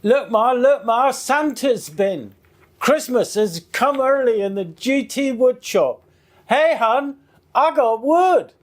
Look ma, Santa's been. Christmas has come early in the GT Woodshop. Hey hun, I got wood.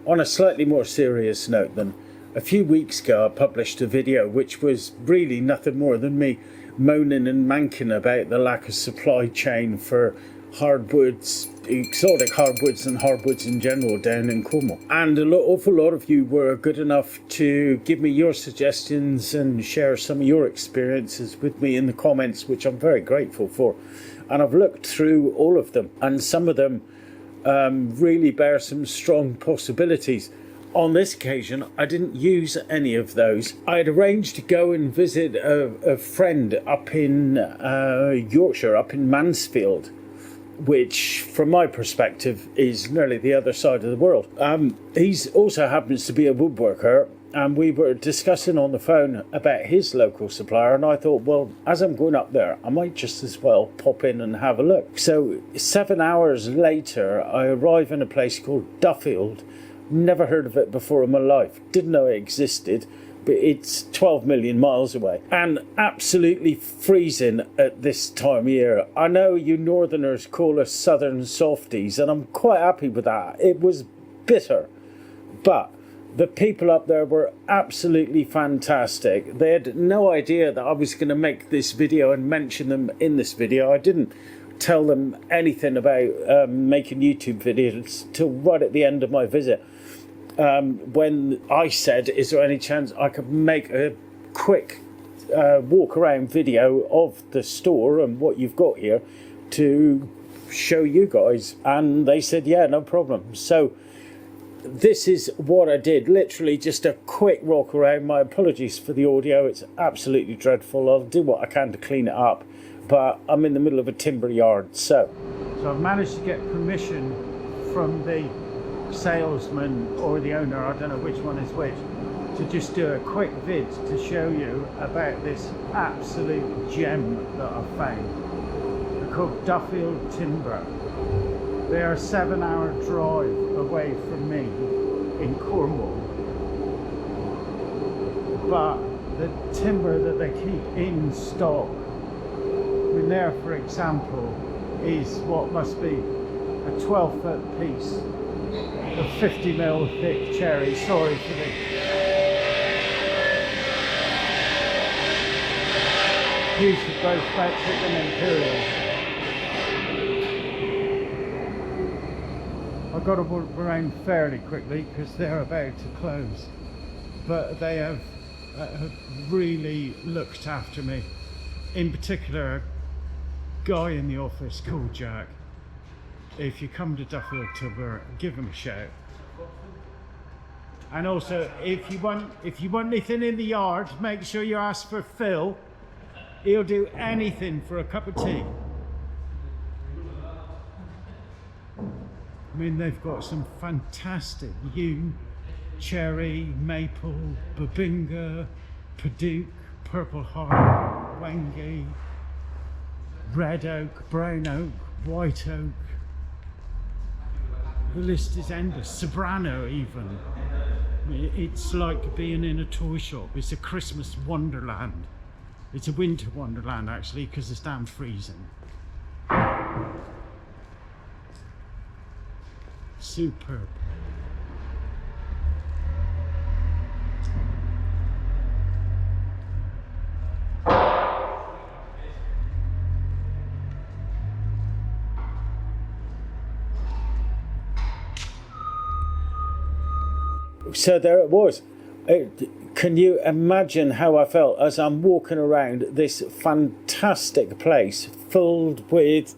On a slightly more serious note then, a few weeks ago I published a video which was really nothing more than me moaning and manking about the lack of supply chain for hardwoods, exotic hardwoods and hardwoods in general down in Cornwall. And an awful lot of you were good enough to give me your suggestions and share some of your experiences with me in the comments, which I'm very grateful for. And I've looked through all of them, and some of them really bear some strong possibilities. On this occasion, I didn't use any of those. I had arranged to go and visit a friend up in Yorkshire, up in Mansfield, which from my perspective is nearly the other side of the world. He's also happens to be a woodworker, and we were discussing on the phone about his local supplier, and I thought, well, as I'm going up there, I might just as well pop in and have a look. So 7 hours later, I arrive in a place called Duffield. Never heard of it before in my life, didn't know it existed, but it's 12 million miles away and absolutely freezing at this time of year. I know you northerners call us southern softies, and I'm quite happy with that. It was bitter, but the people up there were absolutely fantastic. They had no idea that I was going to make this video and mention them in this video. I didn't tell them anything about making YouTube videos till right at the end of my visit. When I said, is there any chance I could make a quick walk around video of the store and what you've got here to show you guys? And they said, yeah, no problem. So this is what I did, literally just a quick walk around. My apologies for the audio, it's absolutely dreadful. I'll do what I can to clean it up, but I'm in the middle of a timber yard. So I've managed to get permission from the salesman or the owner, I don't know which one is which, to just do a quick vid to show you about this absolute gem that I've found. They're called Duffield Timber. They are a 7-hour drive away from me in Cornwall, but the timber that they keep in stock, I mean, there for example is what must be a 12-foot piece of 50mm thick cherry. Sorry for the use of both metric and imperial. I've got to walk around fairly quickly because they're about to close, but they have really looked after me. In particular, a guy in the office called Jack. If you come to Duffield Timber, give him a shout. And also, if you want anything in the yard, make sure you ask for Phil. He'll do anything for a cup of tea. I mean, they've got some fantastic yew, cherry, maple, babinga, paduke, purple heart, wenge, red oak, brown oak, white oak. The list is endless. Soprano even. It's like being in a toy shop. It's a Christmas wonderland. It's a winter wonderland actually, because it's damn freezing. Superb. So there it was. Can you imagine how I felt as I'm walking around this fantastic place filled with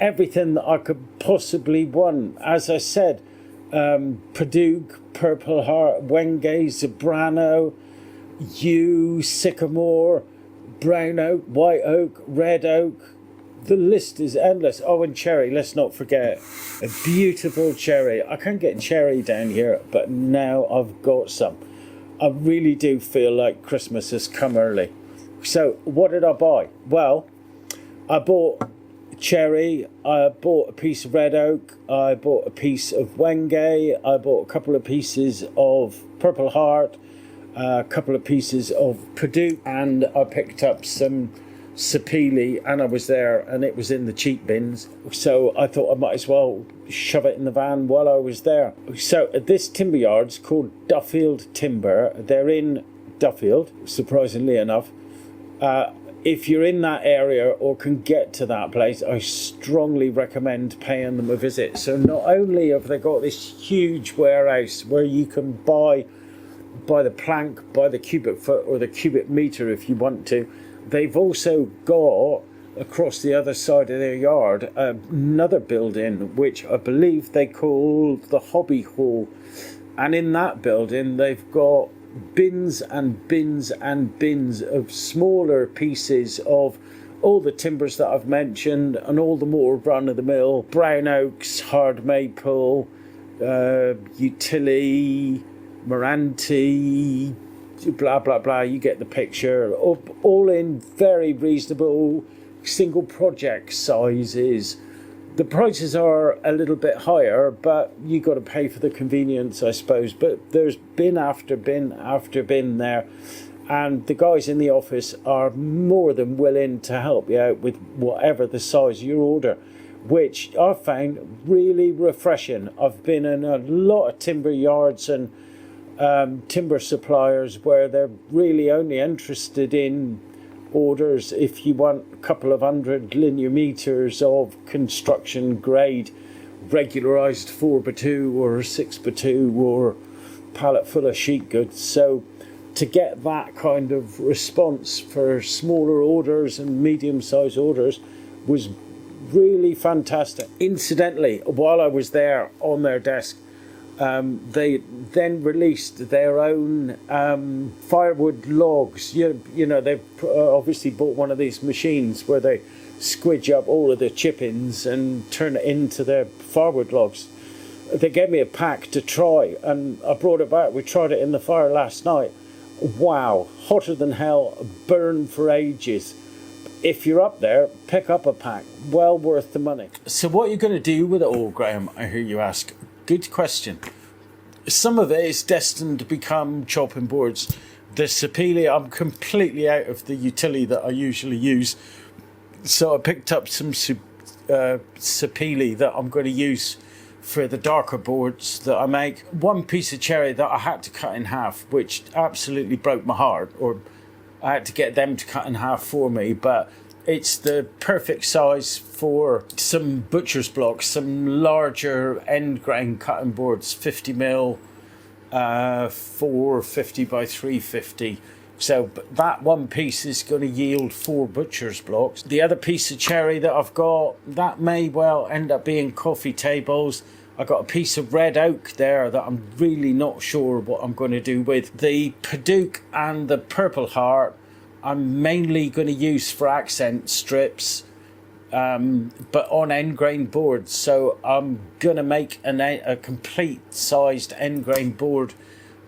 everything that I could possibly want? As I said, paduke, purple heart, wenge, zebrano, yew, sycamore, brown oak, white oak, red oak. The list is endless. Oh, and cherry, let's not forget. A beautiful cherry. I can't get cherry down here, but now I've got some. I really do feel like Christmas has come early. So what did I buy? Well, I bought cherry, I bought a piece of red oak, I bought a piece of wenge, I bought a couple of pieces of purple heart, a couple of pieces of perdue, and I picked up some sapele, and I was there and it was in the cheap bins, so I thought I might as well shove it in the van while I was there. So this timber yard's called Duffield Timber. They're in Duffield, surprisingly enough. If you're in that area or can get to that place, I strongly recommend paying them a visit. So not only have they got this huge warehouse where you can buy by the plank, by the cubic foot or the cubic meter if you want to, they've also got across the other side of their yard another building which I believe they call the hobby hall, and in that building they've got bins and bins and bins of smaller pieces of all the timbers that I've mentioned and all the more run-of-the-mill brown oaks, hard maple, utility, Moranti, blah blah blah, you get the picture, all in very reasonable single project sizes. The prices are a little bit higher, but you got to pay for the convenience, I suppose. But there's bin after bin after bin there, and the guys in the office are more than willing to help you out with whatever the size of your order, which I found really refreshing. I've been in a lot of timber yards and timber suppliers where they're really only interested in orders if you want a couple of 100 linear meters of construction grade regularized 4x2 or 6x2 or pallet full of sheet goods. So to get that kind of response for smaller orders and medium-sized orders was really fantastic. Incidentally, while I was there on their desk, they then released their own firewood logs. You know, they've obviously bought one of these machines where they squidge up all of the chippings and turn it into their firewood logs. They gave me a pack to try, and I brought it back. We tried it in the fire last night. Wow, hotter than hell, burned for ages. If you're up there, pick up a pack. Well worth the money. So what are you going to do with it all, Graham, I hear you ask? Good question. Some of it is destined to become chopping boards. The sapele, I'm completely out of the utility that I usually use. So I picked up some sapele that I'm going to use for the darker boards that I make. One piece of cherry that I had to cut in half, which absolutely broke my heart, or I had to get them to cut in half for me, but it's the perfect size for some butcher's blocks, some larger end grain cutting boards, 50mm, 450 by 350. So that one piece is going to yield 4 butcher's blocks. The other piece of cherry that I've got, that may well end up being coffee tables. I got a piece of red oak there that I'm really not sure what I'm going to do with. The perdue and the purple heart I'm mainly going to use for accent strips, but on end grain boards. So I'm going to make a complete sized end grain board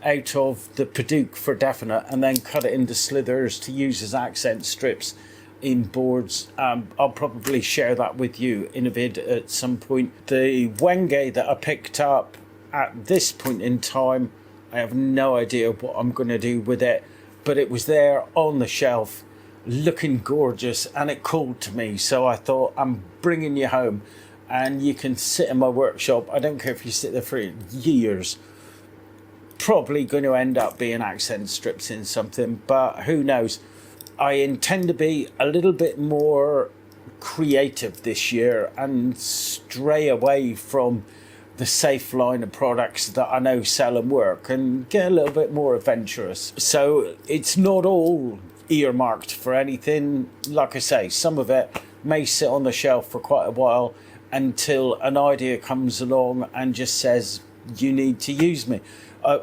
out of the perdue for definite, and then cut it into slithers to use as accent strips in boards. I'll probably share that with you in a vid at some point. The wenge that I picked up at this point in time, I have no idea what I'm going to do with it. But it was there on the shelf, looking gorgeous, and it called to me. So I thought, I'm bringing you home, and you can sit in my workshop. I don't care if you sit there for years. Probably going to end up being accent strips in something, but who knows. I intend to be a little bit more creative this year and stray away from the safe line of products that I know sell and work, and get a little bit more adventurous. So it's not all earmarked for anything. Like I say, some of it may sit on the shelf for quite a while until an idea comes along and just says, you need to use me.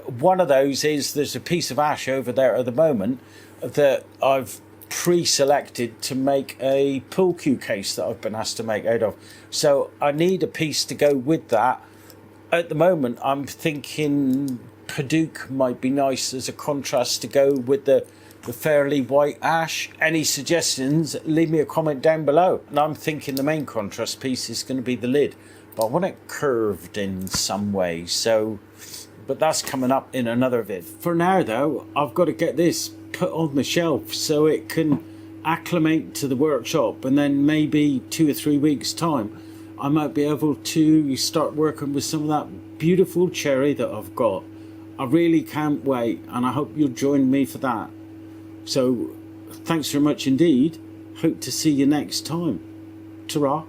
One of those is, there's a piece of ash over there at the moment that I've pre-selected to make a pool cue case that I've been asked to make out of. So I need a piece to go with that. At the moment, I'm thinking Padauk might be nice as a contrast to go with the fairly white ash. Any suggestions, leave me a comment down below. And I'm thinking the main contrast piece is going to be the lid, but I want it curved in some way. So, but that's coming up in another vid. For now though, I've got to get this put on the shelf so it can acclimate to the workshop, and then maybe 2 or 3 weeks time I might be able to start working with some of that beautiful cherry that I've got. I really can't wait, and I hope you'll join me for that. So thanks very much indeed. Hope to see you next time. Ta-ra.